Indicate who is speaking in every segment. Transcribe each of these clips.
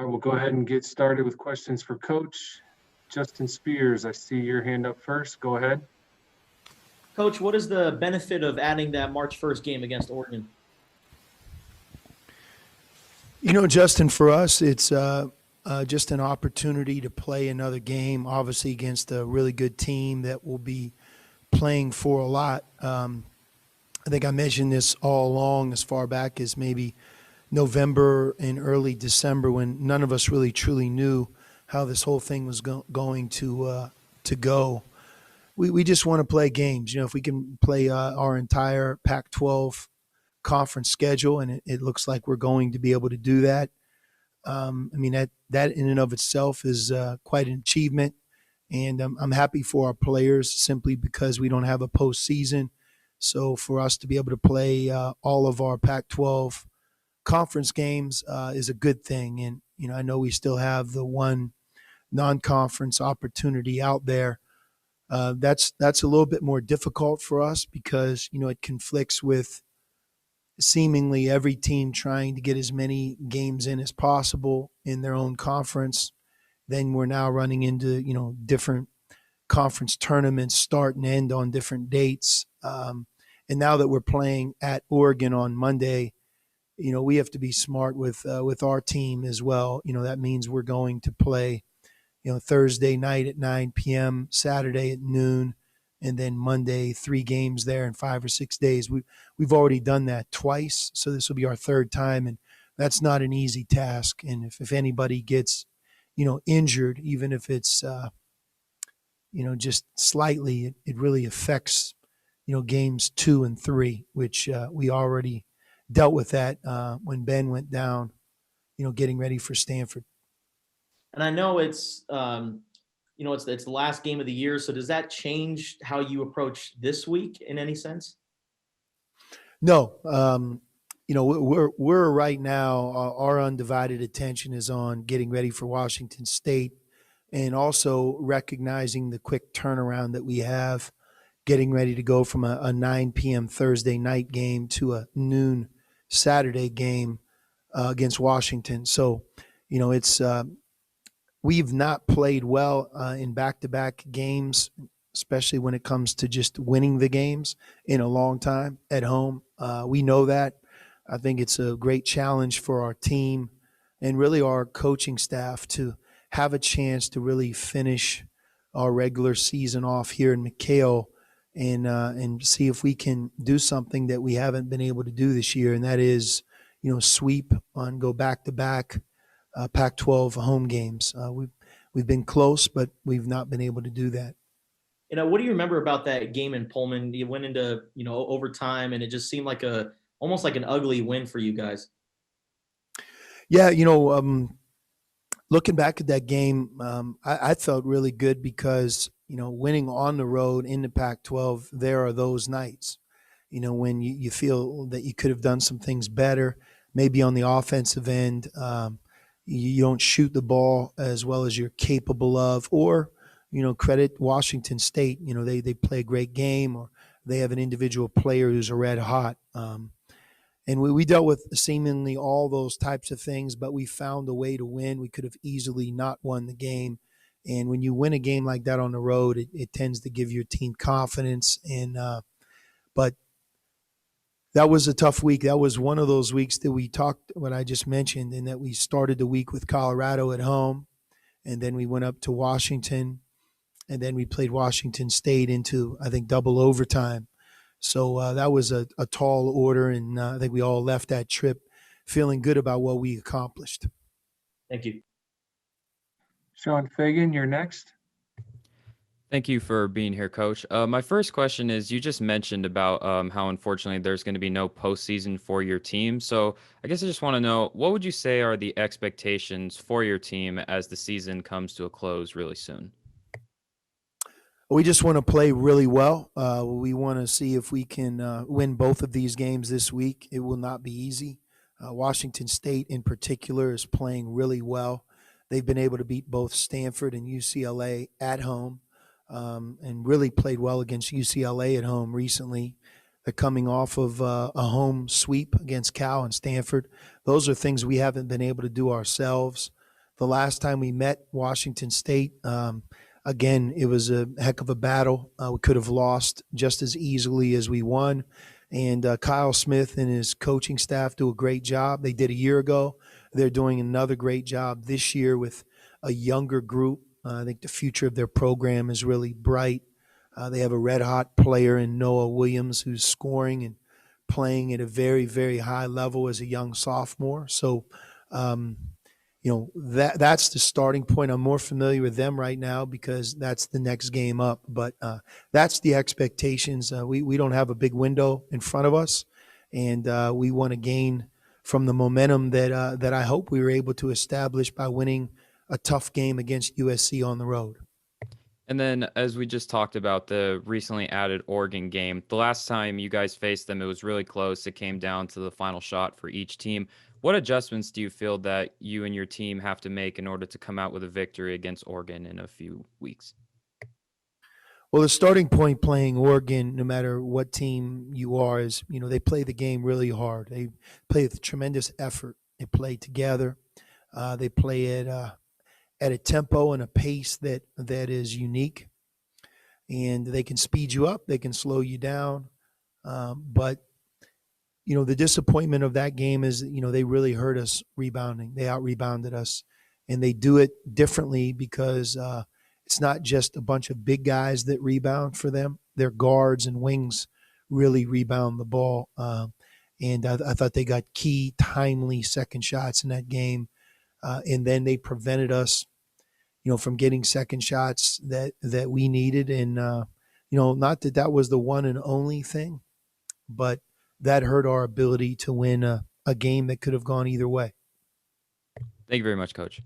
Speaker 1: All right, we'll go ahead and get started with questions for Coach. Justin Spears, I see your hand up first. Go ahead.
Speaker 2: Coach, what is the benefit of adding that March 1st game against Oregon?
Speaker 3: Justin, for us, it's just an opportunity to play another game, obviously against a really good team that will be playing for a lot. I think I mentioned this all along as far back as maybe November and early December when none of us really truly knew how this whole thing was going to go. We just want to play games. If we can play our entire Pac-12 conference schedule, and it looks like we're going to be able to do that. That in and of itself is quite an achievement, and I'm happy for our players simply because we don't have a postseason. So for us to be able to play all of our Pac-12 conference games is a good thing. And I know we still have the one non-conference opportunity out there. That's a little bit more difficult for us because it conflicts with seemingly every team trying to get as many games in as possible in their own conference. Then we're now running into different conference tournaments start and end on different dates. And now that we're playing at Oregon on Monday, we have to be smart with our team as well. That means we're going to play Thursday night at 9 p.m., Saturday at noon, and then Monday 3 games there in 5 or 6 days. We've already done that twice, so this will be our third time, and that's not an easy task. And if anybody gets injured, even if it's just slightly, it really affects games 2 and 3, which we already dealt with that when Ben went down, getting ready for Stanford.
Speaker 2: And I know it's it's the last game of the year. So does that change how you approach this week in any sense?
Speaker 3: No. We're right now, our undivided attention is on getting ready for Washington State and also recognizing the quick turnaround that we have, getting ready to go from a 9 p.m. Thursday night game to a noon Saturday game against Washington. So, it's we've not played well in back-to-back games, especially when it comes to just winning the games in a long time at home. We know that. I think it's a great challenge for our team and really our coaching staff to have a chance to really finish our regular season off here in McHale and see if we can do something that we haven't been able to do this year, and that is, sweep and go back-to-back Pac-12 home games. We've been close, but we've not been able to do that.
Speaker 2: What do you remember about that game in Pullman? You went into overtime, and it just seemed like almost like an ugly win for you guys.
Speaker 3: Yeah, looking back at that game, I felt really good because winning on the road in the Pac-12, there are those nights, when you feel that you could have done some things better, maybe on the offensive end. You don't shoot the ball as well as you're capable of, or, credit Washington State, they play a great game, or they have an individual player who's a red hot. And we dealt with seemingly all those types of things, but we found a way to win. We could have easily not won the game. And when you win a game like that on the road, it tends to give your team confidence. And but that was a tough week. That was one of those weeks that we talked, what I just mentioned, and that we started the week with Colorado at home, and then we went up to Washington, and then we played Washington State into, I think, double overtime. So that was a tall order, and I think we all left that trip feeling good about what we accomplished.
Speaker 2: Thank you.
Speaker 1: Sean Fagan, you're next.
Speaker 4: Thank you for being here, Coach. My first question is, you just mentioned about how unfortunately there's going to be no postseason for your team. So I guess I just want to know, what would you say are the expectations for your team as the season comes to a close really soon?
Speaker 3: We just want to play really well. We want to see if we can win both of these games this week. It will not be easy. Washington State in particular is playing really well. They've been able to beat both Stanford and UCLA at home. And really played well against UCLA at home recently. They're coming off of a home sweep against Cal and Stanford. Those are things we haven't been able to do ourselves. the last time we met Washington State. Again, it was a heck of a battle. We could have lost just as easily as we won. And Kyle Smith and his coaching staff do a great job. They did a year ago. They're doing another great job this year with a younger group. I think the future of their program is really bright. They have a red-hot player in Noah Williams who's scoring and playing at a very, very high level as a young sophomore. So, that's the starting point. I'm more familiar with them right now because that's the next game up. But that's the expectations. We don't have a big window in front of us, and we want to gain from the momentum that I hope we were able to establish by winning a tough game against USC on the road.
Speaker 4: And then, as we just talked about the recently added Oregon game, the last time you guys faced them, it was really close. It came down to the final shot for each team. What adjustments do you feel that you and your team have to make in order to come out with a victory against Oregon in a few weeks?
Speaker 3: Well, the starting point playing Oregon, no matter what team you are, is, they play the game really hard. They play with tremendous effort. They play together. They play at a tempo and a pace that is unique, and they can speed you up, they can slow you down. But the disappointment of that game is, they really hurt us rebounding. They out-rebounded us, and they do it differently because it's not just a bunch of big guys that rebound for them. Their guards and wings really rebound the ball. And I thought they got key, timely second shots in that game. And then they prevented us, from getting second shots that we needed. And, not that was the one and only thing, but that hurt our ability to win a game that could have gone either way.
Speaker 4: Thank you very much, Coach.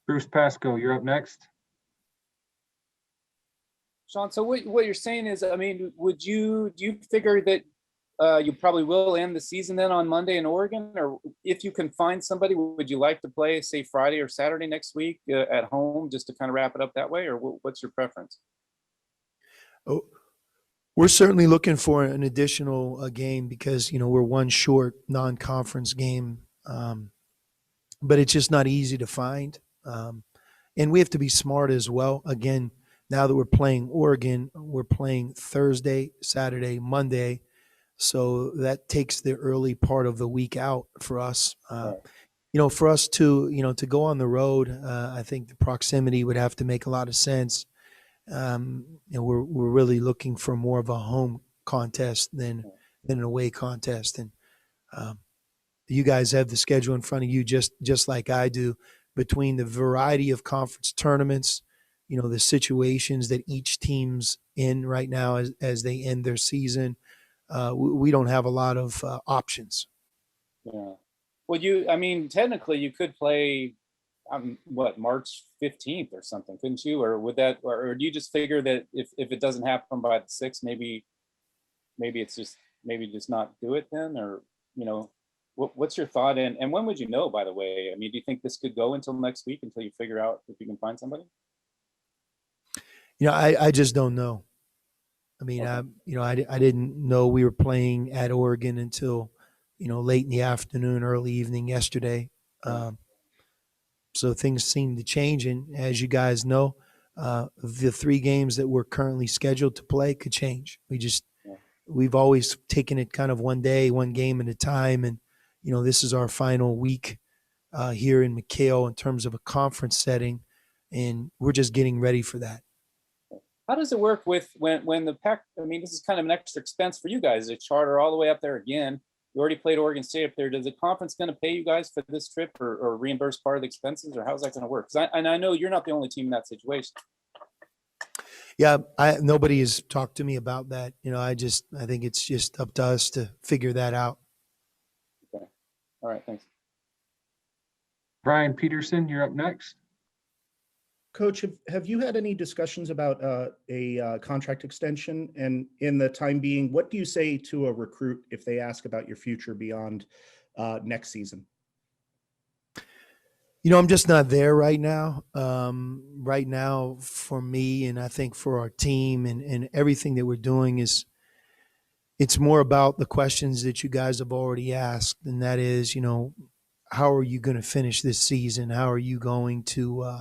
Speaker 1: Bruce Pascoe, you're up next.
Speaker 5: Sean, so what you're saying is, do you figure that you probably will end the season then on Monday in Oregon? Or if you can find somebody, would you like to play, say, Friday or Saturday next week at home just to kind of wrap it up that way? Or what's your preference?
Speaker 3: Oh, we're certainly looking for an additional game because, we're one short non-conference game. But it's just not easy to find. And we have to be smart as well. Again, now that we're playing Oregon, we're playing Thursday, Saturday, Monday. So that takes the early part of the week out for us. For us to go on the road, I think the proximity would have to make a lot of sense. We're really looking for more of a home contest than an away contest. And you guys have the schedule in front of you just like I do, between the variety of conference tournaments, the situations that each team's in right now as they end their season. We don't have a lot of options.
Speaker 5: Yeah. Well, technically you could play March 15th or something, couldn't you? Or would that, or do you just figure that if it doesn't happen by the 6th, maybe it's just not do it then? Or, what's your thought? And when would you know, by the way? Do you think this could go until next week until you figure out if you can find somebody?
Speaker 3: I just don't know.
Speaker 5: Okay.
Speaker 3: I didn't know we were playing at Oregon until, late in the afternoon, early evening yesterday. So things seem to change. And as you guys know, the 3 games that we're currently scheduled to play could change. We've always taken it kind of one day, one game at a time. And, this is our final week here in McHale in terms of a conference setting. And we're just getting ready for that.
Speaker 5: How does it work with when the Pac? This is kind of an extra expense for you guys to charter all the way up there again. You already played Oregon State up there. Does the conference going to pay you guys for this trip or reimburse part of the expenses, or how's that going to work? Because I know you're not the only team in that situation.
Speaker 3: Yeah, nobody has talked to me about that. I think it's just up to us to figure that out.
Speaker 5: Okay. All right. Thanks.
Speaker 1: Brian Peterson, you're up next.
Speaker 6: Coach, have you had any discussions about a contract extension? And in the time being, what do you say to a recruit if they ask about your future beyond next season?
Speaker 3: I'm just not there right now. Right now, for me, and I think for our team and everything that we're doing it's more about the questions that you guys have already asked. And that is, how are you going to finish this season? How are you going to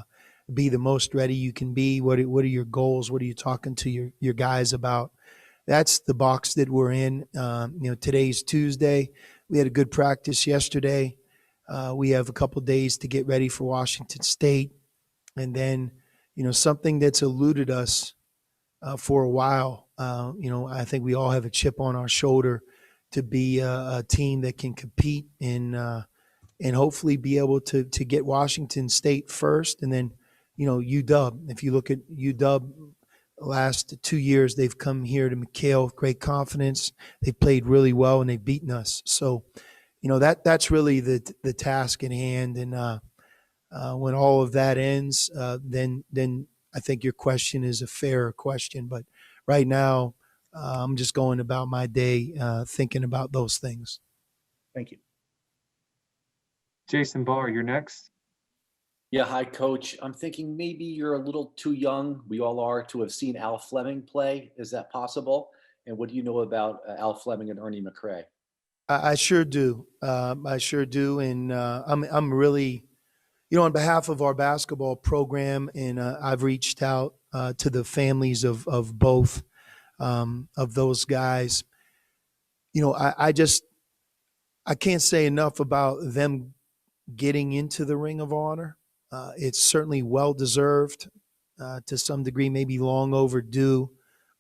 Speaker 3: be the most ready you can be? What are your goals? What are you talking to your guys about? That's the box that we're in. Today's Tuesday. We had a good practice yesterday. We have a couple days to get ready for Washington State. And then, something that's eluded us for a while. I think we all have a chip on our shoulder to be a team that can compete and hopefully be able to get Washington State first. And then, UW. If you look at UW, last 2 years, they've come here to McKale with great confidence. They've played really well and they've beaten us. So, that's really the task in hand. And when all of that ends, then I think your question is a fair question. But right now, I'm just going about my day thinking about those things.
Speaker 6: Thank you.
Speaker 1: Jason Barr, you're next.
Speaker 7: Yeah, hi, Coach. I'm thinking maybe you're a little too young. We all are to have seen Al Fleming play. Is that possible? And what do you know about Al Fleming and Ernie Mcrae?
Speaker 3: I sure do. I sure do. And I'm really, on behalf of our basketball program, and I've reached out to the families of both of those guys. I can't say enough about them getting into the Ring of Honor. It's certainly well-deserved, to some degree, maybe long overdue,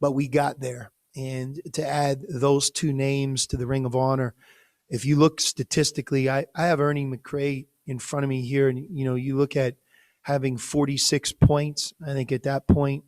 Speaker 3: but we got there. And to add those two names to the Ring of Honor, if you look statistically, I have Ernie Mcrae in front of me here, and, you look at having 46 points, I think at that point,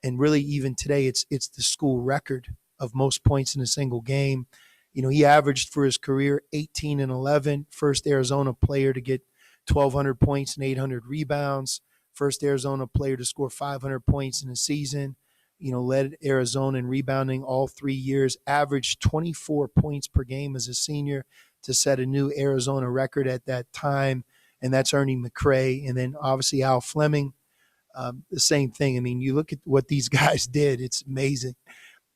Speaker 3: and really even today, it's the school record of most points in a single game. He averaged for his career 18 and 11, first Arizona player to get 1,200 points and 800 rebounds, first Arizona player to score 500 points in a season, led Arizona in rebounding all 3 years, averaged 24 points per game as a senior to set a new Arizona record at that time, and that's Ernie Mcrae. And then obviously Al Fleming, the same thing. I mean, you look at what these guys did, it's amazing.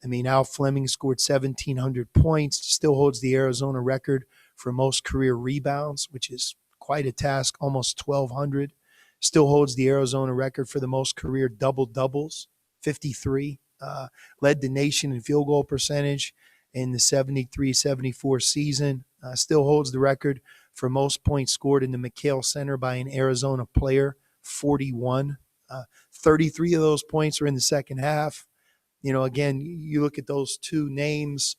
Speaker 3: I mean, Al Fleming scored 1,700 points, still holds the Arizona record for most career rebounds, which is quite a task, almost 1,200. Still holds the Arizona record for the most career double-doubles, 53. Led the nation in field goal percentage in the 73-74 season. Still holds the record for most points scored in the McKale Center by an Arizona player, 41. 33 of those points are in the second half. Again, you look at those two names,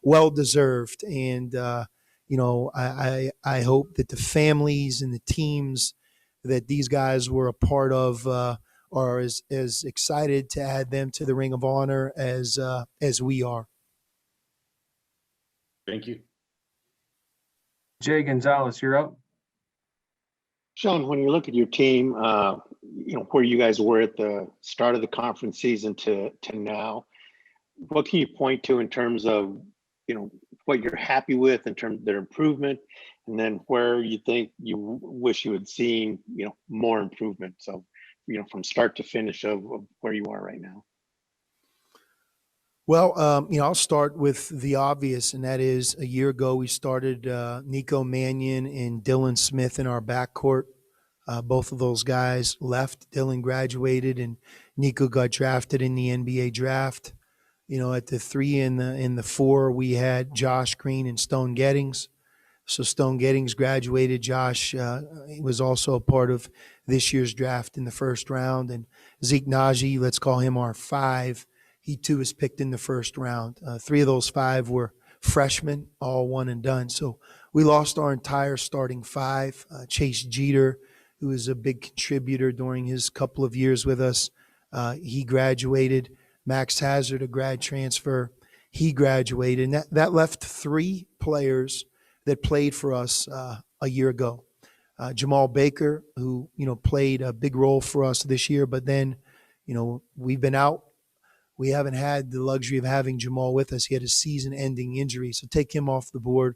Speaker 3: well-deserved. And, I hope that the families and the teams that these guys were a part of are as excited to add them to the Ring of Honor as we are.
Speaker 7: Thank you.
Speaker 1: Jay Gonzalez, you're up.
Speaker 8: Sean, when you look at your team, where you guys were at the start of the conference season to now, what can you point to in terms of, what you're happy with in terms of their improvement, and then where you think you wish you had seen, more improvement? So, from start to finish of where you are right now.
Speaker 3: Well, I'll start with the obvious, and that is a year ago we started Nico Mannion and Dylan Smith in our backcourt. Both of those guys left. Dylan graduated, and Nico got drafted in the NBA draft. At the 3 and the 4, we had Josh Green and Stone Gettings. So Stone Gettings graduated. Josh was also a part of this year's draft in the first round. And Zeke Naji, let's call him our 5. He too was picked in the first round. 3 of those 5 were freshmen, all one and done. So we lost our entire starting 5. Chase Jeter, who was a big contributor during his couple of years with us, he graduated. Max Hazard, a grad transfer, he graduated. And that left 3 players that played for us a year ago. Jamal Baker, who, played a big role for us this year, but then, we've been out. We haven't had the luxury of having Jamal with us. He had a season-ending injury, so take him off the board.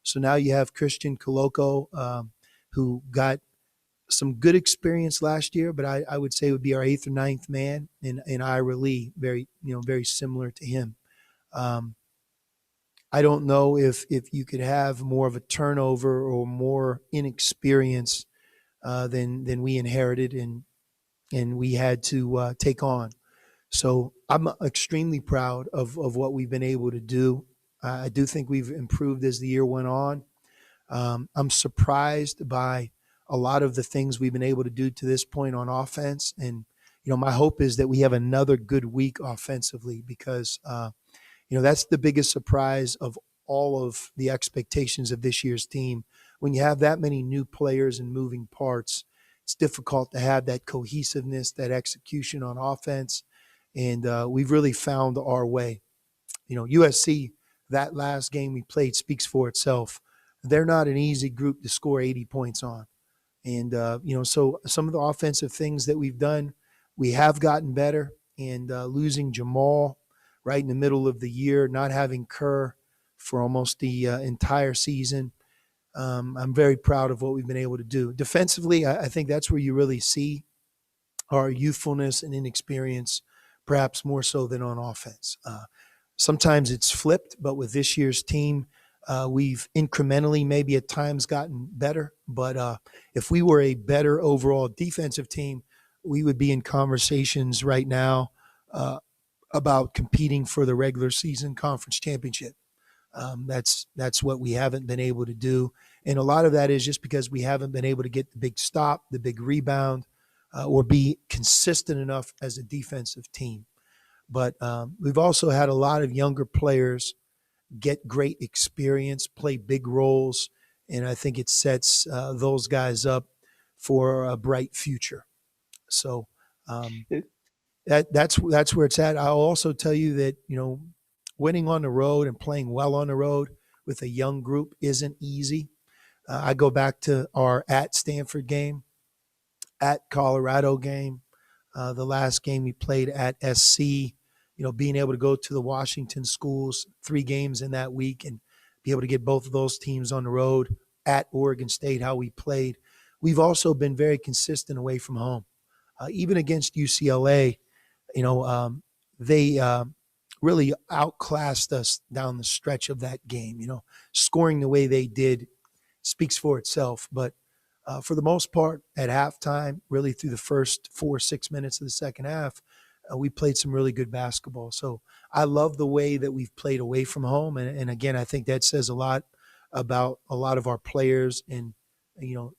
Speaker 3: So now you have Christian Coloco, who got some good experience last year, but I would say it would be our 8th or 9th man, and Ira Lee, very similar to him. I don't know if you could have more of a turnover or more inexperience than we inherited and we had to take on. So I'm extremely proud of what we've been able to do. I do think we've improved as the year went on. I'm surprised by a lot of the things we've been able to do to this point on offense. And, my hope is that we have another good week offensively because, that's the biggest surprise of all of the expectations of this year's team. When you have that many new players and moving parts, it's difficult to have that cohesiveness, that execution on offense. And we've really found our way. USC, that last game we played speaks for itself. They're not an easy group to score 80 points on. And, so some of the offensive things that we've done, we have gotten better. And losing Jamal right in the middle of the year, not having Kerr for almost the entire season, I'm very proud of what we've been able to do. Defensively, I think that's where you really see our youthfulness and inexperience, perhaps more so than on offense. Sometimes it's flipped, but with this year's team, we've incrementally maybe at times gotten better. But if we were a better overall defensive team, we would be in conversations right now about competing for the regular season conference championship. That's what we haven't been able to do. And a lot of that is just because we haven't been able to get the big stop, the big rebound, or be consistent enough as a defensive team. But we've also had a lot of younger players get great experience, play big roles, and I think it sets those guys up for a bright future. So that's where it's at. I'll also tell you that, winning on the road and playing well on the road with a young group isn't easy. I go back to our at Stanford game, at Colorado game, the last game we played at SC, being able to go to the Washington schools, 3 games in that week and be able to get both of those teams on the road, at Oregon State, how we played. We've also been very consistent away from home. Even against UCLA, they really outclassed us down the stretch of that game. Scoring the way they did speaks for itself. But for the most part, at halftime, really through the first 4-6 minutes of the second half, we played some really good basketball. So I love the way that we've played away from home. And again, I think that says a lot about a lot of our players and,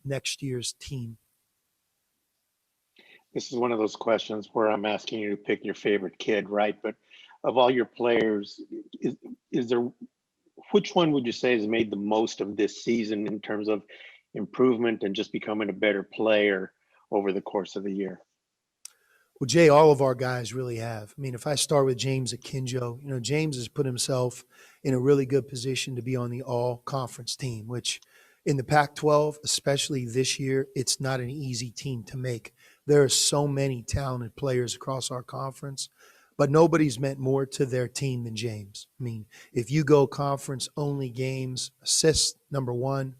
Speaker 3: next year's team.
Speaker 8: This is one of those questions where I'm asking you to pick your favorite kid, right? But of all your players, is there, which one would you say has made the most of this season in terms of improvement and just becoming a better player over the course of the year?
Speaker 3: Well, Jay, all of our guys really have. I mean, if I start with James Akinjo, James has put himself in a really good position to be on the all-conference team, which in the Pac-12, especially this year, it's not an easy team to make. There are so many talented players across our conference, but nobody's meant more to their team than James. I mean, if you go conference-only games, assists, number one,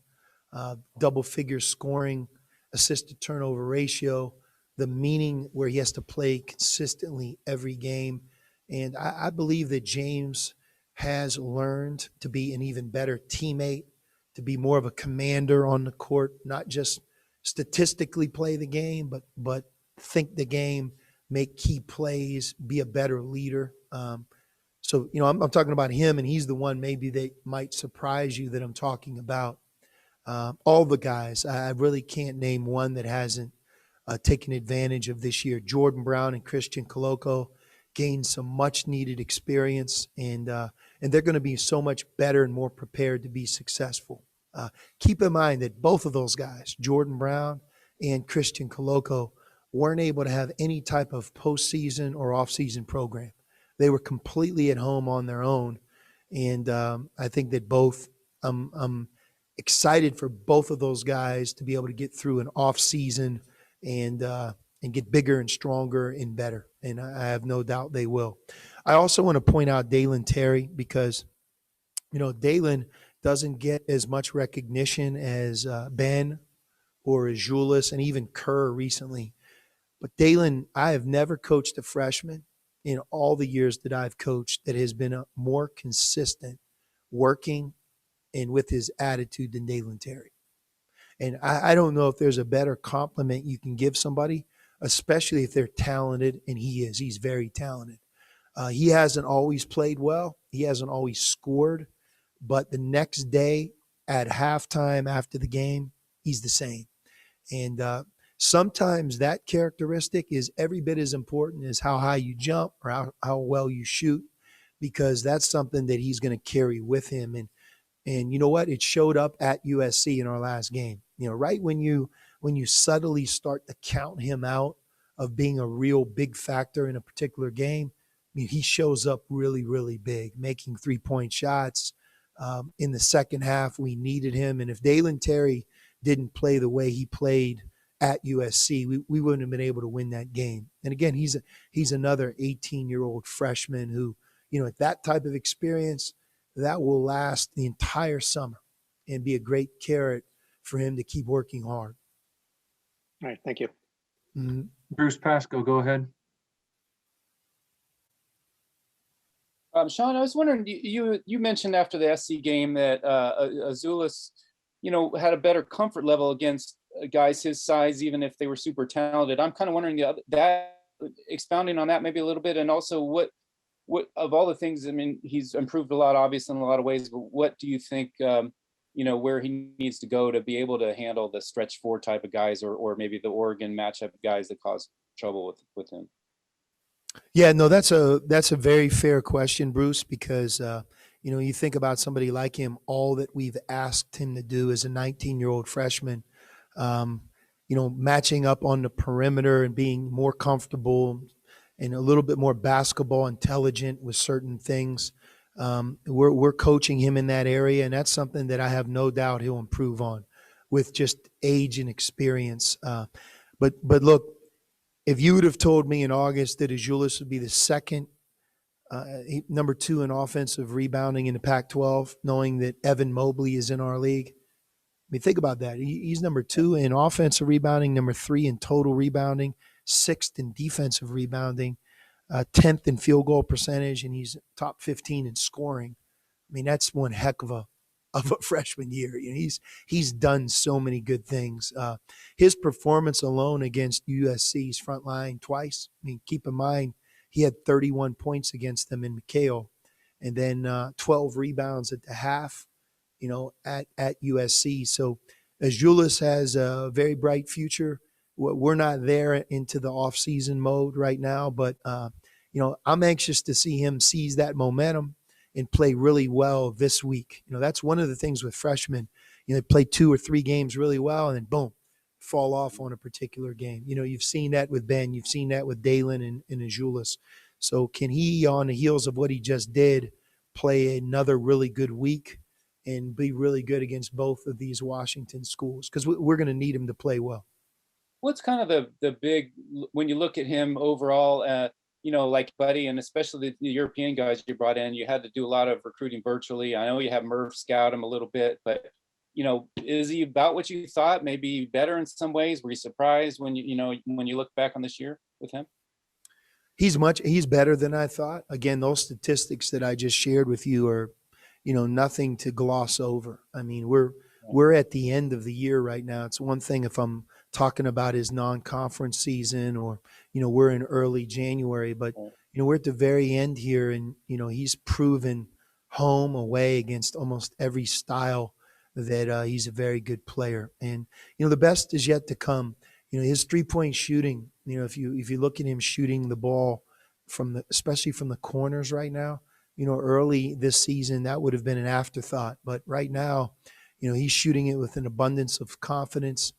Speaker 3: double-figure scoring, assist-to-turnover ratio, the meaning where he has to play consistently every game. And I believe that James has learned to be an even better teammate, to be more of a commander on the court, not just statistically play the game, but think the game, make key plays, be a better leader. So, I'm talking about him, and he's the one maybe that might surprise you that I'm talking about. All the guys, I really can't name one that hasn't taken advantage of this year. Jordan Brown and Christian Coloco gained some much needed experience, and they're going to be so much better and more prepared to be successful. Keep in mind that both of those guys, Jordan Brown and Christian Coloco, weren't able to have any type of postseason or offseason program. They were completely at home on their own, and I think that both I'm excited for both of those guys to be able to get through an offseason and get bigger and stronger and better. And I have no doubt they will. I also want to point out Dalen Terry because, Dalen doesn't get as much recognition as Ben or as Julius and even Kerr recently. But Dalen, I have never coached a freshman in all the years that I've coached that has been more consistent working and with his attitude than Dalen Terry. And I don't know if there's a better compliment you can give somebody, especially if they're talented, and he is. He's very talented. He hasn't always played well. He hasn't always scored. But the next day at halftime after the game, he's the same. And sometimes that characteristic is every bit as important as how high you jump or how well you shoot, because that's something that he's going to carry with him. And you know what? It showed up at USC in our last game. You know, right when you subtly start to count him out of being a real big factor in a particular game, I mean, he shows up really, really big, making 3-point shots. In the second half, we needed him. And if Dalen Terry didn't play the way he played at USC, we wouldn't have been able to win that game. And again, he's another 18-year-old freshman who, you know, at that type of experience, that will last the entire summer and be a great carrot for him to keep working hard.
Speaker 8: All right, thank you.
Speaker 3: Mm-hmm.
Speaker 1: Bruce Pasco, go ahead.
Speaker 5: Sean, I was wondering, you mentioned after the SC game that Azuolas, you know, had a better comfort level against guys his size, even if they were super talented. I'm kind of wondering that, expounding on that maybe a little bit, and also what of all the things, I mean, he's improved a lot, obviously, in a lot of ways, but what do you think, you know, where he needs to go to be able to handle the stretch 4 type of guys, or maybe the Oregon matchup guys that cause trouble with him?
Speaker 3: Yeah, no, that's a very fair question, Bruce, because you know, you think about somebody like him, all that we've asked him to do as a 19-year-old freshman, you know, matching up on the perimeter and being more comfortable and a little bit more basketball intelligent with certain things. We're coaching him in that area, and that's something that I have no doubt he'll improve on with just age and experience. But look, if you would have told me in August that Azuolas would be the second, number 2 in offensive rebounding in the Pac-12, knowing that Evan Mobley is in our league, I mean, think about that. He's number 2 in offensive rebounding, number 3 in total rebounding, 6th in defensive rebounding, 10th in field goal percentage, and he's top 15 in scoring. I mean, that's one heck of a freshman year. You know, he's done so many good things. His performance alone against USC's front line twice. I mean, keep in mind, he had 31 points against them in McHale, and then 12 rebounds at the half, you know, at USC. So Azuolas has a very bright future. We're not there into the off-season mode right now, but, you know, I'm anxious to see him seize that momentum and play really well this week. You know, that's one of the things with freshmen. You know, they play 2 or 3 games really well, and then boom, fall off on a particular game. You know, you've seen that with Ben. You've seen that with Dalen and Azuolas. So can he, on the heels of what he just did, play another really good week and be really good against both of these Washington schools? Because we're going to need him to play well.
Speaker 5: What's kind of the big, when you look at him overall, you know, like Buddy, and especially the European guys you brought in, you had to do a lot of recruiting virtually. I know you have Murph scout him a little bit, but, you know, is he about what you thought? Maybe better in some ways? Were you surprised when when you look back on this year with him?
Speaker 3: He's better than I thought. Again, those statistics that I just shared with you are, you know, nothing to gloss over. I mean, we're at the end of the year right now. It's one thing if I'm talking about his non-conference season, or, you know, we're in early January, but, you know, we're at the very end here, and, you know, he's proven home, away against almost every style that he's a very good player. And, you know, the best is yet to come. You know, his 3-point shooting, you know, if you look at him shooting the ball especially from the corners right now, you know, early this season, that would have been an afterthought. But right now, you know, he's shooting it with an abundance of confidence.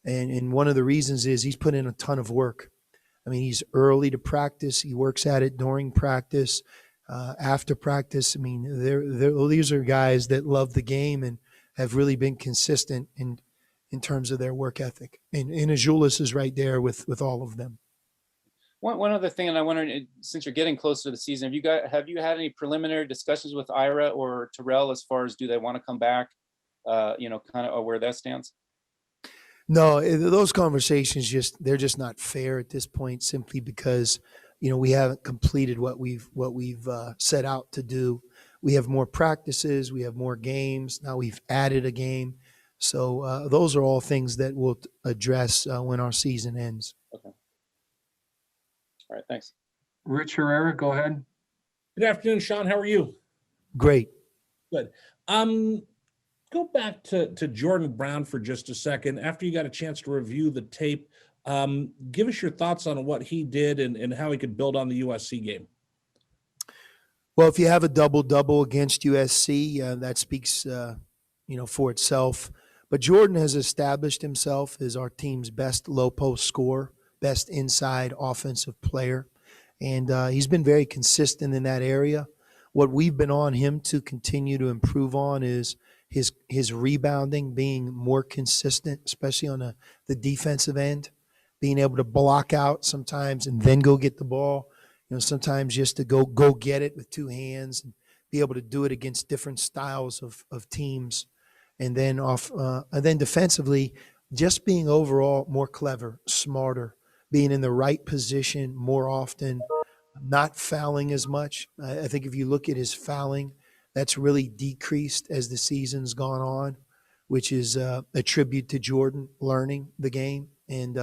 Speaker 3: And one of the reasons is he's put in a ton of work. I mean, he's early to practice. He works at it during practice, after practice. I mean, these are guys that love the game and have really been consistent in terms of their work ethic. And Azuolas is right there with all of them.
Speaker 5: One other thing, and I wonder, since you're getting closer to the season, have you had any preliminary discussions with Ira or Terrell as far as do they want to come back? You know, kind of where that stands.
Speaker 3: No, those conversations they're just not fair at this point, simply because, you know, we haven't completed what we've set out to do. we have more practices, we have more games. Now we've added a game. So those are all things that we'll address when our season ends.
Speaker 5: Okay. All right. Thanks.
Speaker 1: Rich Herrera, go ahead.
Speaker 9: Good afternoon, Sean. How are you?
Speaker 3: Great.
Speaker 9: Good. Go back to Jordan Brown for just a second. After you got a chance to review the tape, give us your thoughts on what he did and how he could build on the USC game.
Speaker 3: Well, if you have a double-double against USC, that speaks, for itself. But Jordan has established himself as our team's best low-post scorer, best inside offensive player, and he's been very consistent in that area. What we've been on him to continue to improve on is his rebounding, being more consistent, especially on the defensive end, being able to block out sometimes and then go get the ball. Sometimes just to go get it with two hands and be able to do it against different styles of teams. And then defensively, just being overall more clever, smarter, being in the right position more often, not fouling as much. I think if you look at his fouling, that's really decreased as the season's gone on, which is a tribute to Jordan learning the game. And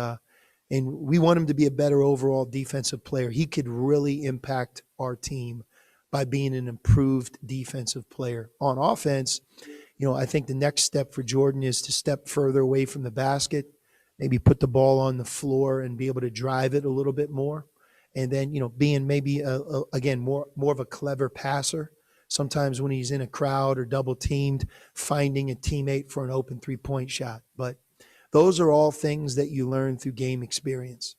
Speaker 3: we want him to be a better overall defensive player. He could really impact our team by being an improved defensive player. On offense, I think the next step for Jordan is to step further away from the basket, maybe put the ball on the floor and be able to drive it a little bit more. And then, being maybe, again, more of a clever passer. Sometimes when he's in a crowd or double teamed, finding a teammate for an open three-point shot. But those are all things that you learn through game experience.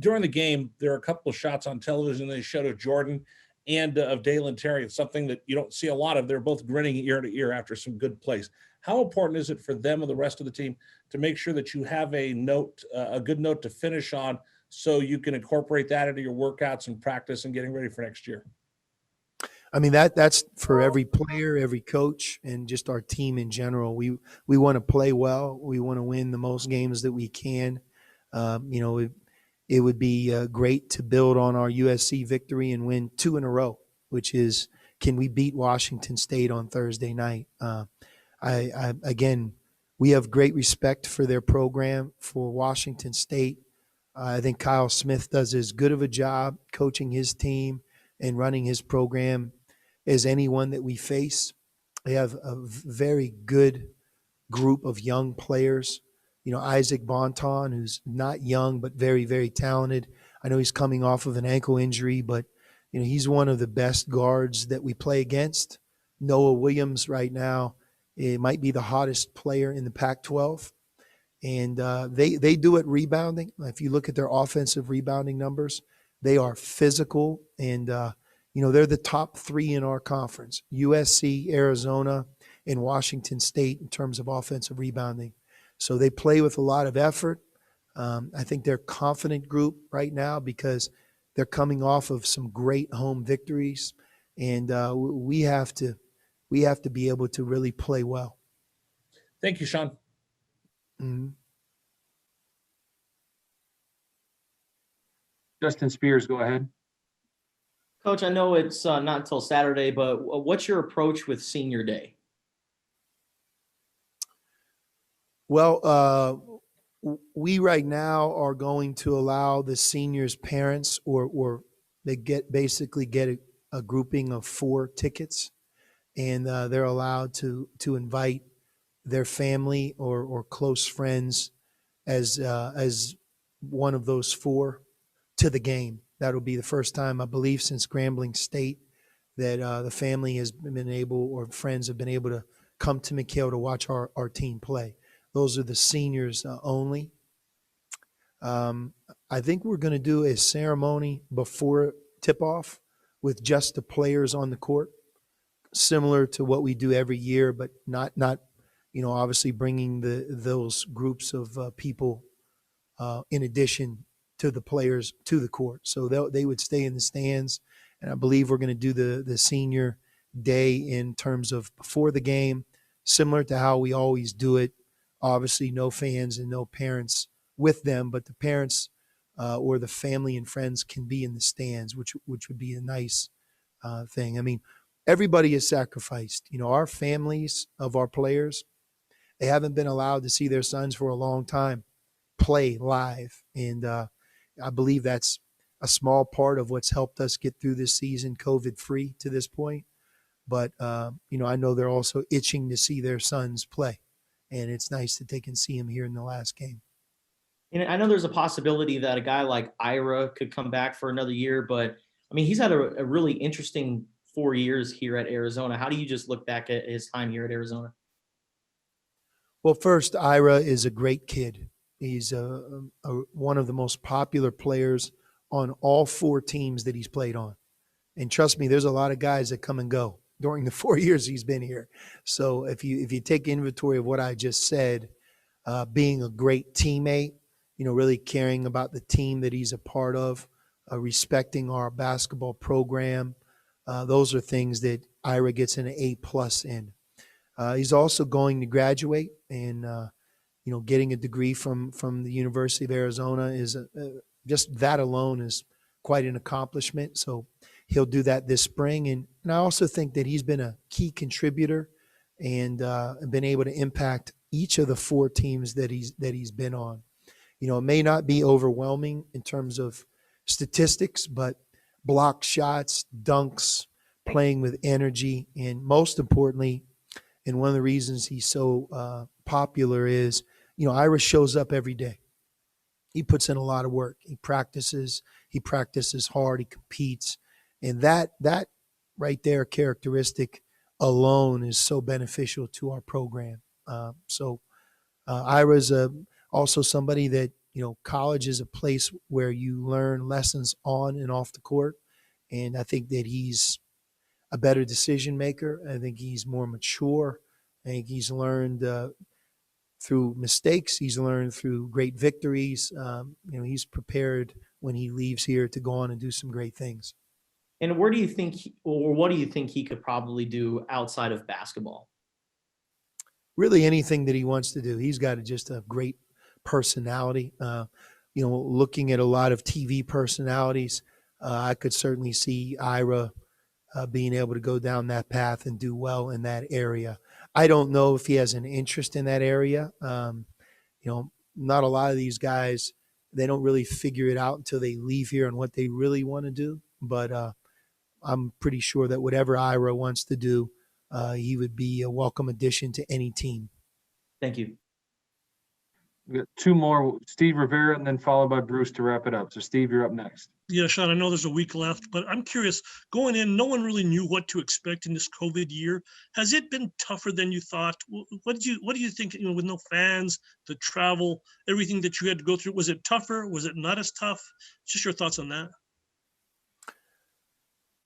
Speaker 9: During the game, there are a couple of shots on television they showed of Jordan and of Dalen Terry. It's something that you don't see a lot of. They're both grinning ear to ear after some good plays. How important is it for them and the rest of the team to make sure that you have a good note to finish on so you can incorporate that into your workouts and practice and getting ready for next year?
Speaker 3: I mean, that's for every player, every coach, and just our team in general. We want to play well. We want to win the most games that we can. It would be great to build on our USC victory and win 2 in a row, which is, can we beat Washington State on Thursday night? Again, we have great respect for their program, for Washington State. I think Kyle Smith does as good of a job coaching his team and running his program as anyone that we face. They have a very good group of young players. Isaac Bonton, who's not young but very, very talented. I know he's coming off of an ankle injury, but he's one of the best guards that we play against. Noah Williams right now, it might be the hottest player in the Pac-12. And they do it rebounding. If you look at their offensive rebounding numbers, they are physical and they're the top 3 in our conference, USC, Arizona, and Washington State in terms of offensive rebounding. So they play with a lot of effort. I think they're a confident group right now because they're coming off of some great home victories. And we have to be able to really play well.
Speaker 9: Thank you, Sean.
Speaker 3: Mm-hmm.
Speaker 1: Justin Spears, go ahead.
Speaker 2: Coach, I know it's not until Saturday, but what's your approach with Senior Day?
Speaker 3: Well, we right now are going to allow the seniors' parents, or they basically get a grouping of 4 tickets, and they're allowed to invite their family or close friends as one of those 4 to the game. That'll be the first time, I believe, since Grambling State that the family has been able, or friends have been able to come to McHale to watch our team play. Those are the seniors only. I think we're going to do a ceremony before tip-off with just the players on the court, similar to what we do every year, but not obviously bringing those groups of people in addition to the players to the court. So they would stay in the stands, and I believe we're going to do the senior day in terms of before the game, similar to how we always do it. Obviously, no fans and no parents with them, but the parents or the family and friends can be in the stands, which would be a nice thing. I mean, everybody is sacrificed. You know, our families of our players, they haven't been allowed to see their sons for a long time play live. And I believe that's a small part of what's helped us get through this season COVID-free to this point. But, you know, I know they're also itching to see their sons play. And it's nice that they can see him here in the last game.
Speaker 2: And I know there's a possibility that a guy like Ira could come back for another year, but I mean, he's had a really interesting 4 years here at Arizona. How do you just look back at his time here at Arizona?
Speaker 3: Well, first, Ira is a great kid. He's one of the most popular players on all 4 teams that he's played on. And trust me, there's a lot of guys that come and go during the 4 years he's been here. So if you take inventory of what I just said, being a great teammate, you know, really caring about the team that he's a part of, respecting our basketball program, those are things that Ira gets an A+ in. He's also going to graduate, and you know, getting a degree from the University of Arizona is just that alone is quite an accomplishment. So he'll do that this spring, and I also think that he's been a key contributor and been able to impact each of the 4 teams that he's been on. You know, it may not be overwhelming in terms of statistics, but block shots, dunks, playing with energy, and most importantly, and one of the reasons he's so popular is, you know, Ira shows up every day. He puts in a lot of work. He practices hard, he competes. And that right there characteristic alone is so beneficial to our program. So Ira's also somebody that, you know, college is a place where you learn lessons on and off the court. And I think that he's a better decision maker. I think he's more mature. I think he's learned through mistakes. He's learned through great victories. You know, he's prepared when he leaves here to go on and do some great things.
Speaker 2: And where do you think, what do you think he could probably do outside of basketball?
Speaker 3: Really anything that he wants to do. He's got just a great personality. You know, looking at a lot of TV personalities, I could certainly see Ira being able to go down that path and do well in that area. I don't know if he has an interest in that area. You know, not a lot of these guys, they don't really figure it out until they leave here and what they really want to do. But I'm pretty sure that whatever Ira wants to do, he would be a welcome addition to any team.
Speaker 2: Thank you.
Speaker 1: We got 2 more, Steve Rivera, and then followed by Bruce to wrap it up. So Steve, you're up next.
Speaker 10: Yeah, Sean, I know there's a week left, but I'm curious, going in, no one really knew what to expect in this COVID year. Has it been tougher than you thought? What do you think, you know, with no fans, the travel, everything that you had to go through, was it tougher? Was it not as tough? Just your thoughts on that.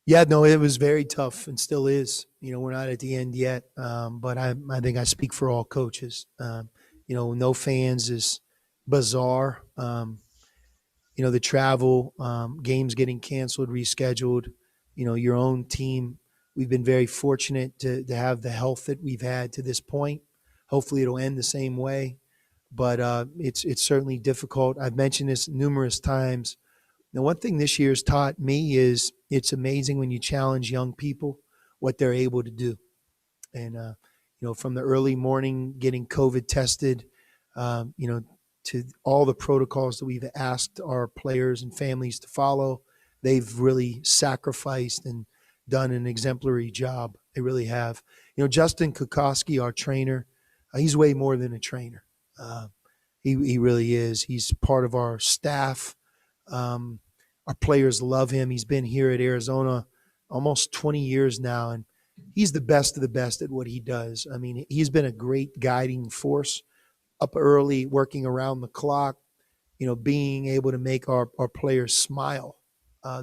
Speaker 3: Yeah, no, it was very tough and still is. You know, we're not at the end yet, but I think I speak for all coaches. You know, no fans is bizarre. You know, the travel, games getting canceled, rescheduled, you know, your own team. We've been very fortunate to have the health that we've had to this point. Hopefully it'll end the same way, but it's certainly difficult. I've mentioned this numerous times. Now, one thing this year's taught me is it's amazing when you challenge young people, what they're able to do. And, you know, from the early morning getting COVID tested, you know, to all the protocols that we've asked our players and families to follow, they've really sacrificed and done an exemplary job. They really have. You know, Justin Kukoski, our trainer, he's way more than a trainer. He really is. He's part of our staff. Our players love him. He's been here at Arizona almost 20 years now, and he's the best of the best at what he does. I mean, he's been a great guiding force, up early, working around the clock, you know, being able to make our players smile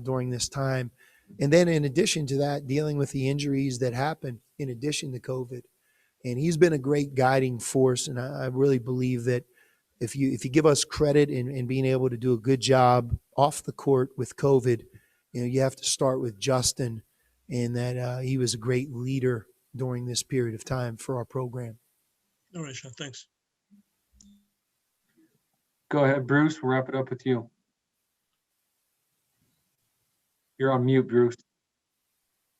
Speaker 3: during this time. And then in addition to that, dealing with the injuries that happen in addition to COVID. And he's been a great guiding force, and I really believe that if you give us credit in being able to do a good job off the court with COVID, you know, you have to start with Justin, and that he was a great leader during this period of time for our program.
Speaker 10: All right, Sean, thanks.
Speaker 1: Go ahead, Bruce. We'll wrap it up with you. You're on mute, Bruce.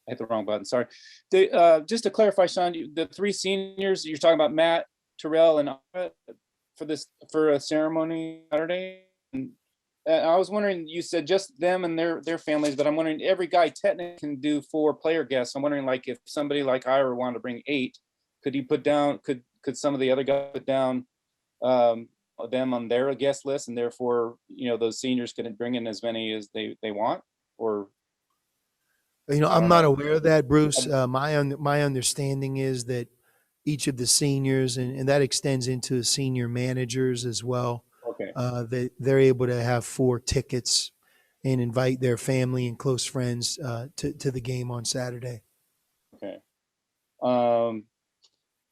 Speaker 5: I hit the wrong button. Sorry. Just to clarify, Sean, the three seniors you're talking about, Matt, Terrell, and Ira, for a ceremony Saturday. And I was wondering, you said just them and their families, but I'm wondering every guy technically can do 4 player guests. I'm wondering, like, if somebody like Ira wanted to bring 8, could he put down? Could some of the other guys put down them on their guest list, and therefore, those seniors could bring in as many as they want? Or
Speaker 3: I'm not aware of that, Bruce. My understanding is that each of the seniors, and that extends into senior managers as well,
Speaker 5: okay,
Speaker 3: they're able to have 4 tickets and invite their family and close friends to the game on Saturday.
Speaker 5: okay.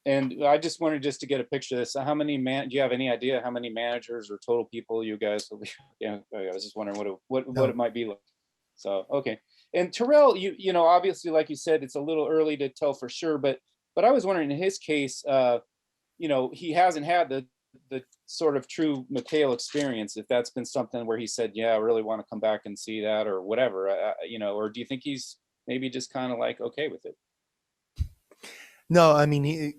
Speaker 5: And I just wanted to get a picture of this. How many do you have any idea how many managers or total people you guys will be? Yeah, I was just wondering what it might be like. So, okay. And Terrell, obviously, like you said, it's a little early to tell for sure, but I was wondering, in his case, he hasn't had the sort of true McHale experience, if that's been something where he said, yeah, I really want to come back and see that, or whatever, or do you think he's maybe just kind of like okay with it?
Speaker 3: No, I mean,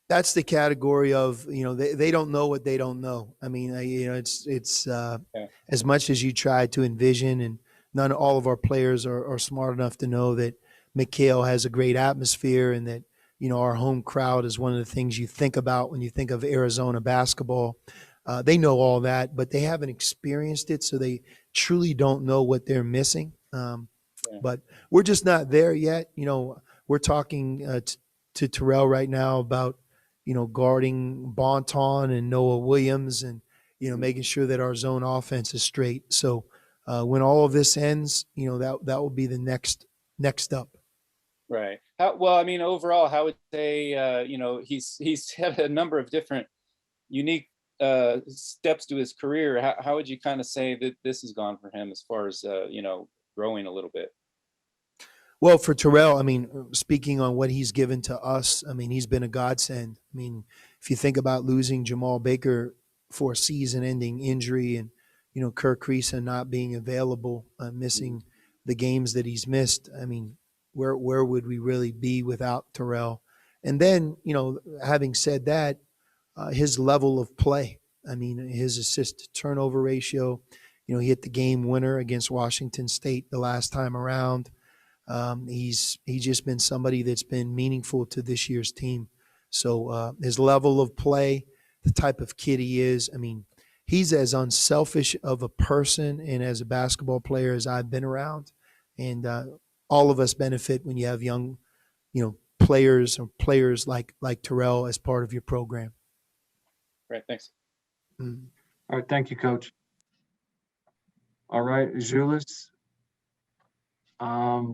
Speaker 3: that's the category of, they don't know what they don't know. I mean, it's as much as you try to envision, and all of our players are smart enough to know that McHale has a great atmosphere, and that, our home crowd is one of the things you think about when you think of Arizona basketball. They know all that, but they haven't experienced it, so they truly don't know what they're missing. But we're just not there yet. We're talking to Terrell right now about, guarding Bonton and Noah Williams, and, making sure that our zone offense is straight. So when all of this ends, that will be the next up.
Speaker 5: Right. Well, I mean, overall, how would say, he's had a number of different unique steps to his career. How would you kind of say that this has gone for him as far as, growing a little bit?
Speaker 3: Well, for Terrell, I mean, speaking on what he's given to us, I mean, he's been a godsend. I mean, if you think about losing Jamal Baker for a season-ending injury, and, Kirk Creason not being available, missing the games that he's missed, I mean, where would we really be without Terrell? And then, having said that, his level of play, I mean, his assist turnover ratio, he hit the game winner against Washington State the last time around. He's just been somebody that's been meaningful to this year's team. So his level of play, the type of kid he is, I mean, he's as unselfish of a person and as a basketball player as I've been around. And all of us benefit when you have young, players like Terrell as part of your program.
Speaker 5: Right. Thanks.
Speaker 3: Mm-hmm.
Speaker 1: All right. Thank you, Coach. All right, Julius.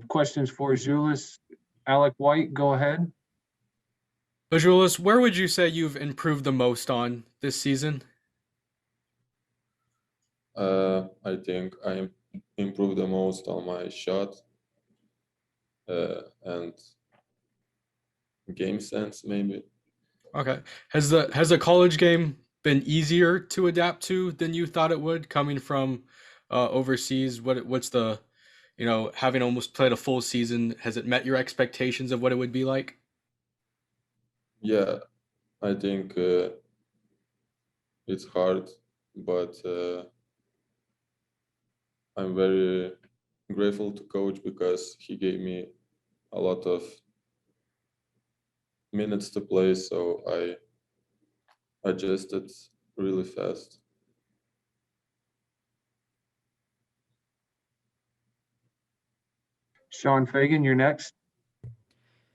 Speaker 1: Questions for Julius. Alec White, go ahead.
Speaker 11: Julius, where would you say you've improved the most on this season?
Speaker 12: I think I improved the most on my shot and game sense, maybe.
Speaker 11: Okay. Has the college game been easier to adapt to than you thought it would, coming from overseas? What's the, having almost played a full season, has it met your expectations of what it would be like?
Speaker 12: Yeah, I think it's hard, but I'm very grateful to coach because he gave me a lot of minutes to play, so I adjusted really fast.
Speaker 1: Sean Fagan, you're next.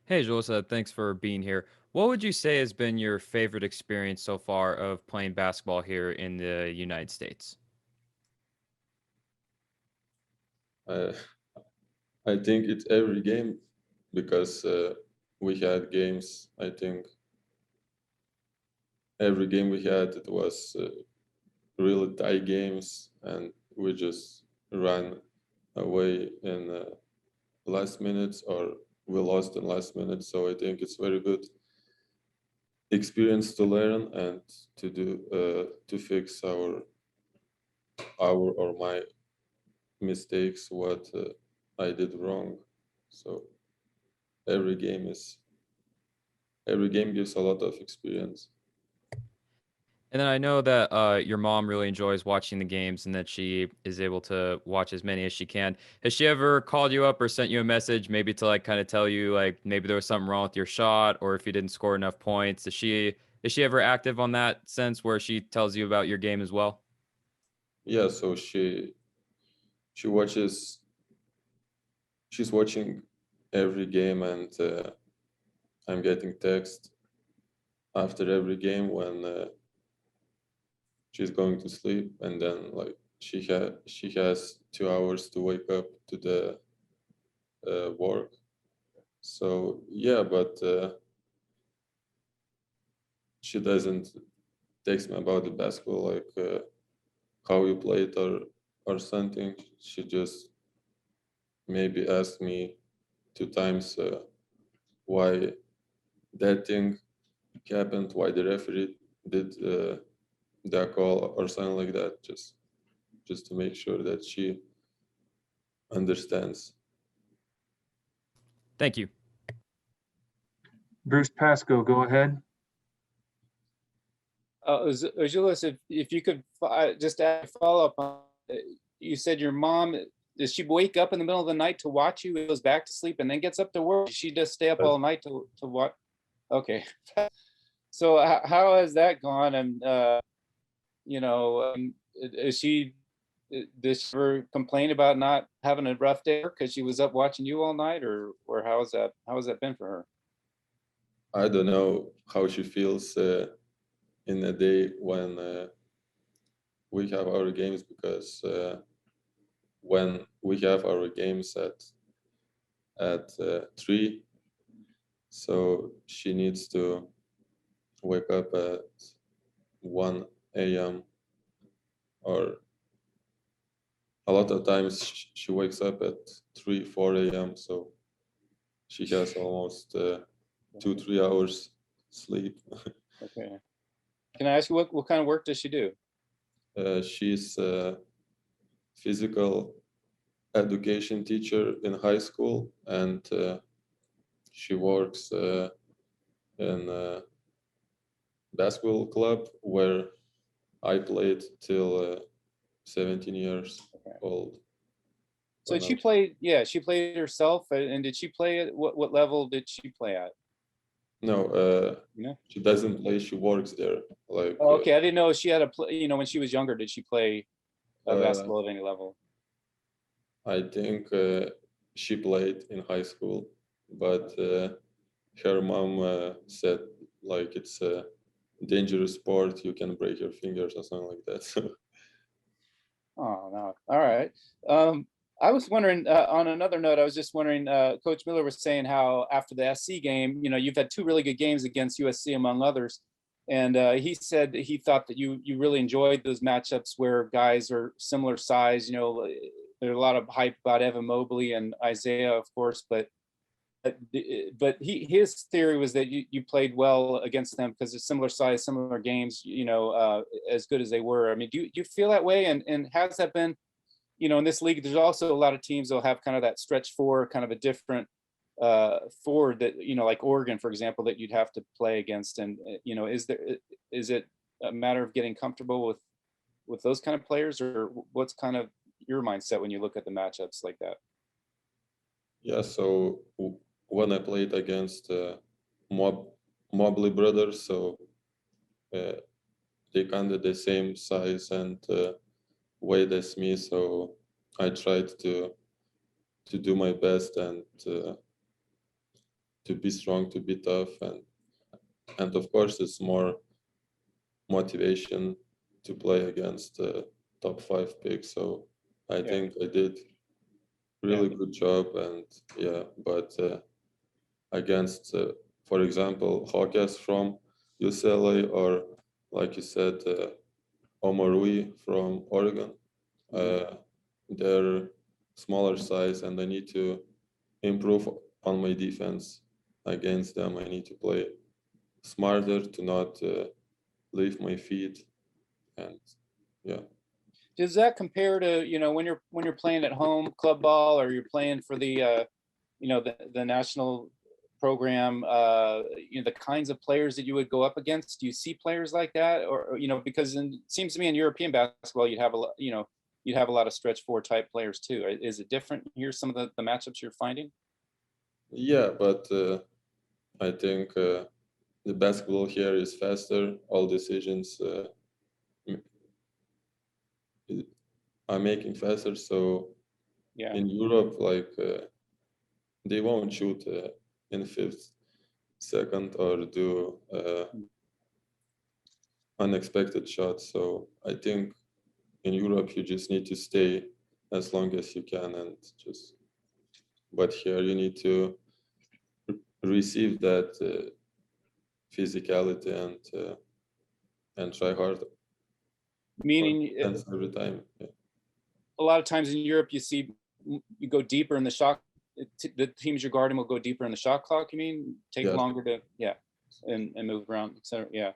Speaker 4: Hey, Jules, thanks for being here. What would you say has been your favorite experience so far of playing basketball here in the United States?
Speaker 12: I think it's every game because we had games. I think every game we had, it was really tight games, and we just ran away in last minutes, or we lost in last minute. So I think it's very good experience to learn and to do to fix our or my mistakes, what I did wrong. So every game gives a lot of experience.
Speaker 4: And then I know that your mom really enjoys watching the games and that she is able to watch as many as she can. Has she ever called you up or sent you a message, maybe to like kind of tell you like maybe there was something wrong with your shot or if you didn't score enough points? Is she ever active on that sense where she tells you about your game as well?
Speaker 12: Yeah, so she watches. She's watching every game, and I'm getting text after every game when she's going to sleep, and then like she has 2 hours to wake up to the work. So yeah, but she doesn't text me about the basketball, like how you played or something. She just maybe asked me 2 times why that thing happened, why the referee did that call or something like that, just to make sure that she understands.
Speaker 4: Thank you.
Speaker 1: Bruce Pasco, go ahead.
Speaker 5: Azulis, if you could just add a follow-up on, you said your mom, does she wake up in the middle of the night to watch you, goes back to sleep, and then gets up to work? Does she just stay up all night to watch? Okay. So how has that gone? And does she ever complain about not having a rough day because she was up watching you all night, or how has that been for her?
Speaker 12: I don't know how she feels in a day when we have our games, because when we have our games at 3, so she needs to wake up at 1 a.m. or a lot of times she wakes up at 3-4 a.m. So she has almost 2-3 hours sleep.
Speaker 5: Okay. Can I ask you what kind of work does she do?
Speaker 12: She's a physical education teacher in high school, and she works in a basketball club where I played till 17 years old.
Speaker 5: So she played herself, and did she play at what level did she play at?
Speaker 12: No, she doesn't play. She works there. Like.
Speaker 5: Oh, okay, I didn't know she had a play. When she was younger, did she play basketball at any level?
Speaker 12: I think she played in high school, but her mom said like it's a dangerous sport. You can break your fingers or something like that.
Speaker 5: Oh no! All right. I was wondering, on another note, I was just wondering, Coach Miller was saying how after the SC game, you've had 2 really good games against USC among others. And he said he thought that you really enjoyed those matchups where guys are similar size. There's a lot of hype about Evan Mobley and Isaiah, of course, but his theory was that you played well against them because it's similar size, similar games, as good as they were. I mean, do you feel that way? And has that been, in this league, there's also a lot of teams that'll have kind of that stretch 4, kind of a different forward that, like Oregon, for example, that you'd have to play against. And, is it a matter of getting comfortable with those kind of players, or what's kind of your mindset when you look at the matchups like that?
Speaker 12: Yeah, so when I played against Mobley brothers, so they kind of the same size and weight as me, so I tried to do my best and to be strong, to be tough, and of course it's more motivation to play against top 5 picks. So I think I did really good job, and but against for example Hawkins from UCLA, or like you said Omarui from Oregon, they're smaller size, and I need to improve on my defense against them. I need to play smarter, to not leave my feet, and
Speaker 5: Does that compare to when you're playing at home club ball, or you're playing for the the national program, the kinds of players that you would go up against? Do you see players like that, or because it seems to me in European basketball you'd have a lot of stretch four type players too. Is it different here? Some of the matchups you're finding?
Speaker 12: Yeah, but I think the basketball here is faster. All decisions are making faster. So
Speaker 5: Yeah.
Speaker 12: in Europe, like they won't shoot in fifth second or do unexpected shots. So I think in Europe you just need to stay as long as you can and just. But here you need to receive that physicality and try hard.
Speaker 5: Meaning,
Speaker 12: every time. Yeah.
Speaker 5: A lot of times in Europe, you go deeper in the shot. The teams you're guarding will go deeper in the shot clock. You mean take longer to and move around, etc. Yeah.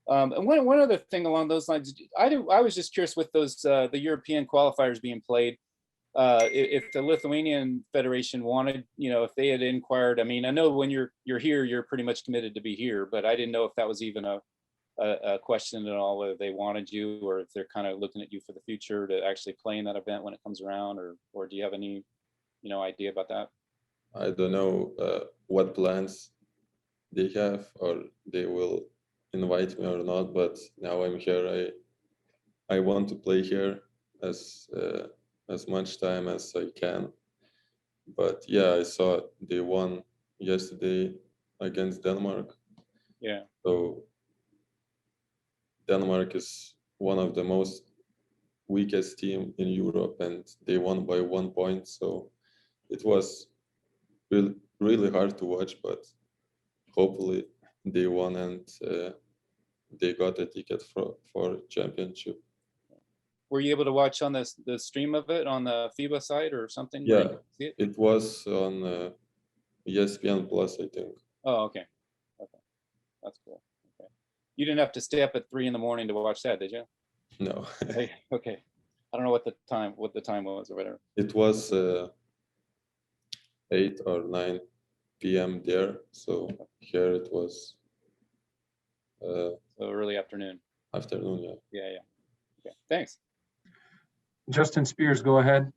Speaker 5: And one other thing along those lines, I was just curious with those the European qualifiers being played. If the Lithuanian Federation wanted, if they had inquired, I mean, I know when you're here, you're pretty much committed to be here, but I didn't know if that was even a question at all, whether they wanted you or if they're kind of looking at you for the future to actually play in that event when it comes around, or do you have any, idea about that?
Speaker 12: I don't know what plans they have, or they will invite me or not, but now I'm here. I want to play here as much time as I can. But yeah, I saw they won yesterday against Denmark.
Speaker 5: Yeah.
Speaker 12: So Denmark is one of the most weakest team in Europe, and they won by 1 point. So it was really, really hard to watch, but hopefully they won and they got a ticket for championship.
Speaker 5: Were you able to watch on the stream of it on the FIBA site or something?
Speaker 12: Yeah, it was on ESPN Plus, I think.
Speaker 5: Oh, okay. That's cool. Okay. You didn't have to stay up at 3 a.m. to watch that, did you?
Speaker 12: No.
Speaker 5: Okay. I don't know what the time was or whatever.
Speaker 12: It was 8 or 9 p.m. there. So here it was
Speaker 5: so early afternoon.
Speaker 12: Afternoon, yeah.
Speaker 5: Yeah. Okay. Thanks.
Speaker 1: Justin Spears, go ahead.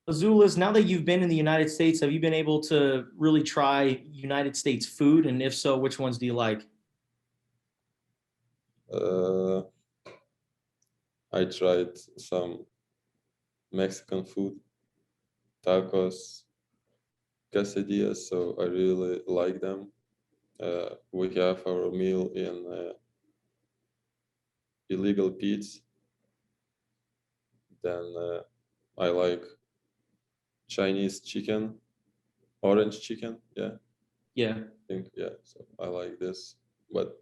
Speaker 2: Azuolas, now that you've been in the United States, have you been able to really try United States food? And if so, which ones do you like?
Speaker 12: I tried some Mexican food, tacos, quesadillas, so I really like them. We have our meal in Illegal Pete's. Then I like Chinese chicken, orange chicken. Yeah.
Speaker 2: Yeah.
Speaker 12: I think, so I like this, but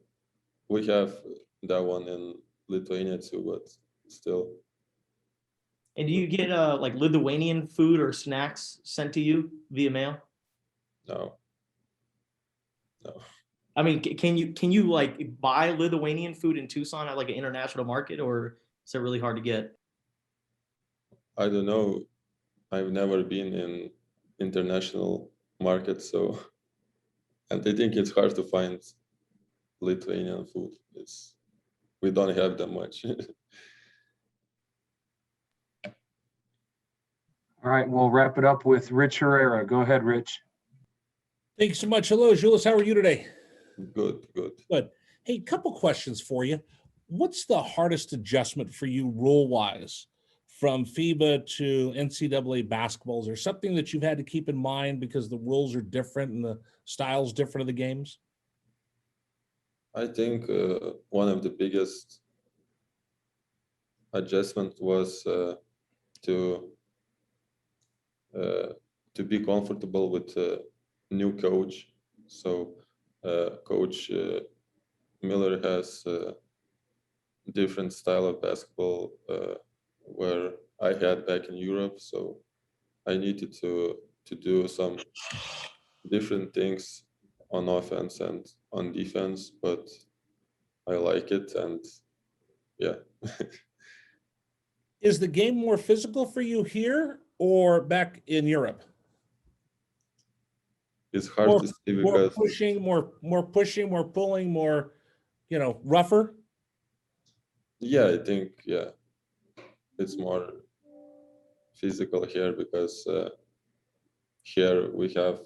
Speaker 12: we have that one in Lithuania too, but still.
Speaker 2: And do you get like Lithuanian food or snacks sent to you via mail?
Speaker 12: No.
Speaker 2: I mean, can you like buy Lithuanian food in Tucson at like an international market, or is it really hard to get?
Speaker 12: I don't know. I've never been in international markets, so, and I think it's hard to find Lithuanian food. We don't have that much.
Speaker 1: All right, we'll wrap it up with Rich Herrera. Go ahead, Rich.
Speaker 9: Thanks so much. Hello, Julius. How are you today?
Speaker 12: Good.
Speaker 9: Hey, couple questions for you. What's the hardest adjustment for you rule-wise from FIBA to NCAA basketball? Is there something that you've had to keep in mind because the rules are different and the styles different of the games?
Speaker 12: I think one of the biggest adjustment was to be comfortable with a new coach. So Coach Miller has a different style of basketball where I had back in Europe. So I needed to do some different things on offense and on defense, but I like it, and yeah.
Speaker 9: Is the game more physical for you here or back in Europe?
Speaker 12: it's hard
Speaker 9: More,
Speaker 12: to say
Speaker 9: more
Speaker 12: because
Speaker 9: pushing, more pushing, more pulling, more, rougher.
Speaker 12: yeah, I think it's more physical here because here we have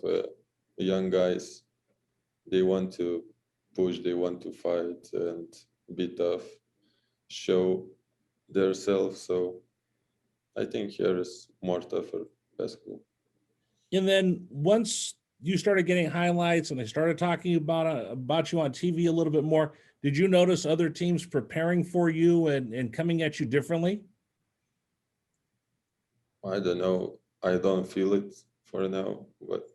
Speaker 12: young guys. They want to push, they want to fight and be tough, show themselves. So I think here is more tougher basketball.
Speaker 9: And then once you started getting highlights and they started talking about you on TV a little bit more, did you notice other teams preparing for you and coming at you differently?
Speaker 12: I don't know. I don't feel it for now, but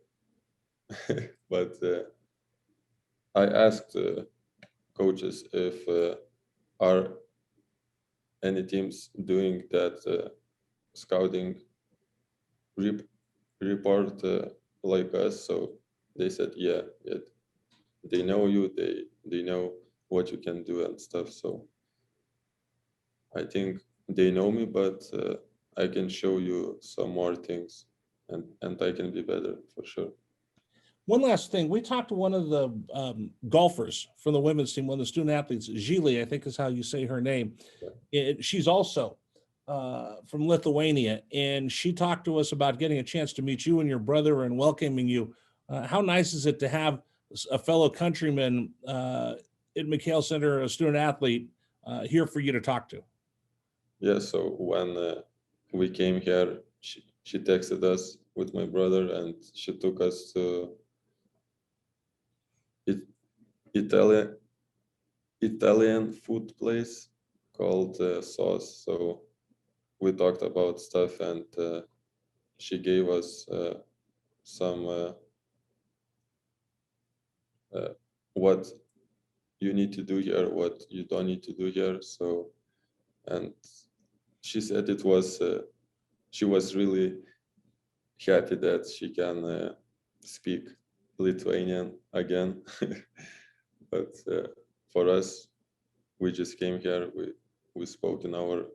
Speaker 12: but I asked coaches if are any teams doing that scouting report like us. So they said, yeah, they know you, they know what you can do and stuff. So I think they know me, but I can show you some more things, and I can be better for sure.
Speaker 9: One last thing, we talked to one of the golfers from the women's team, one of the student athletes, Zhili, I think is how you say her name. She's also from Lithuania, and she talked to us about getting a chance to meet you and your brother and welcoming you. How nice is it to have a fellow countryman at McHale Center, a student athlete, here for you to talk to?
Speaker 12: Yeah, so when we came here, she texted us with my brother, and she took us to Italian food place called Sauce. So we talked about stuff, and she gave us some what you need to do here, what you don't need to do here. So, and she said it was she was really happy that she can speak Lithuanian again. But for us, we just came here. We spoke in our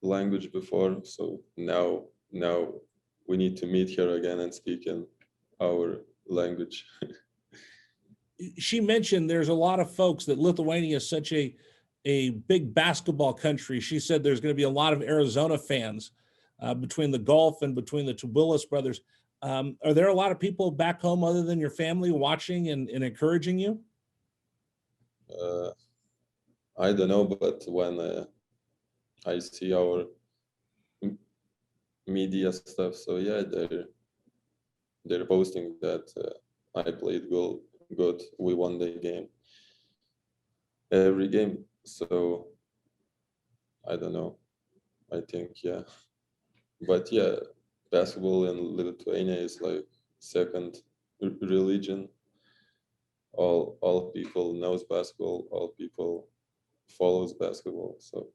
Speaker 12: language before, so now we need to meet her again and speak in our language.
Speaker 9: She mentioned there's a lot of folks that Lithuania is such a big basketball country. She said there's going to be a lot of Arizona fans between the golf and between the Tubulis brothers. Are there a lot of people back home other than your family watching and encouraging you?
Speaker 12: I don't know, but when I see our media stuff, so yeah, they're posting that I played good. We won the game, every game. So I don't know. I think yeah, but yeah, basketball in Lithuania is like second religion. All people knows basketball. All people follows basketball. So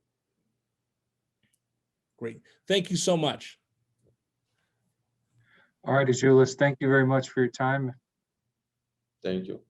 Speaker 9: great. Thank you so much.
Speaker 1: All right, Azulis, thank you very much for your time.
Speaker 12: thank you.